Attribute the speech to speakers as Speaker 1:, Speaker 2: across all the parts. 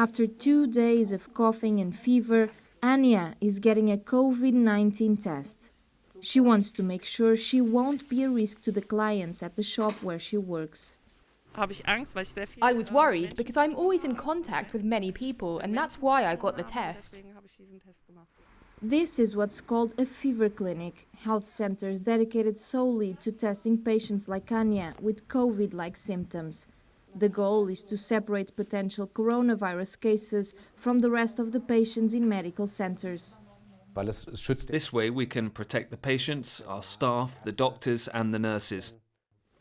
Speaker 1: After 2 days of coughing and fever, Anya is getting a COVID-19 test. She wants to make sure she won't be a risk to the clients at the shop where she works.
Speaker 2: I was worried because I'm always in contact with many people, and that's why I got the test.
Speaker 1: This is what's called a fever clinic, health centers dedicated solely to testing patients like Anya with COVID-like symptoms. The goal is to separate potential coronavirus cases from the rest of the patients in medical centers.
Speaker 3: This way we can protect the patients, our staff, the doctors and the nurses.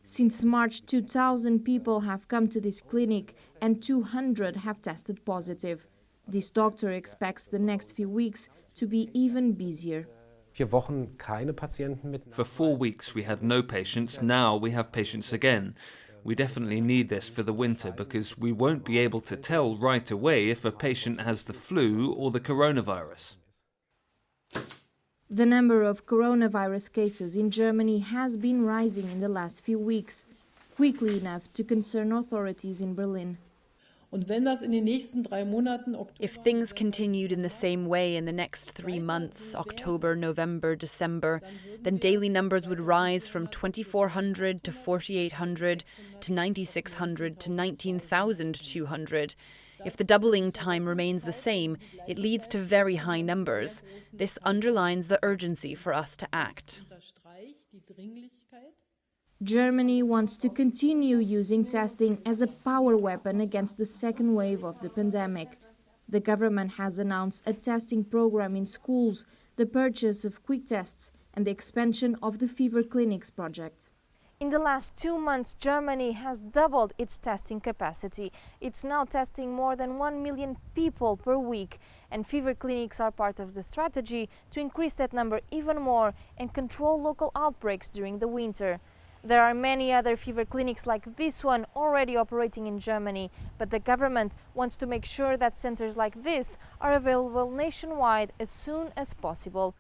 Speaker 1: Since March, 2,000 people have come to this clinic and 200 have tested positive. This doctor expects the next few weeks to be even busier.
Speaker 3: For 4 weeks we had no patients, now we have patients again. We definitely need this for the winter because we won't be able to tell right away if a patient has the flu or the coronavirus.
Speaker 1: The number of coronavirus cases in Germany has been rising in the last few weeks, quickly enough to concern authorities in Berlin.
Speaker 4: If things continued in the same way in the next 3 months, October, November, December, then daily numbers would rise from 2,400 to 4,800 to 9,600 to 19,200. If the doubling time remains the same, it leads to very high numbers. This underlines the urgency for us to act.
Speaker 1: Germany wants to continue using testing as a power weapon against the second wave of the pandemic. The government has announced a testing program in schools, the purchase of quick tests, and the expansion of the fever clinics project. In the last 2 months, Germany has doubled its testing capacity. It's now testing more than 1 million people per week, and fever clinics are part of the strategy to increase that number even more and control local outbreaks during the winter. There are many other fever clinics like this one already operating in Germany, but the government wants to make sure that centers like this are available nationwide as soon as possible.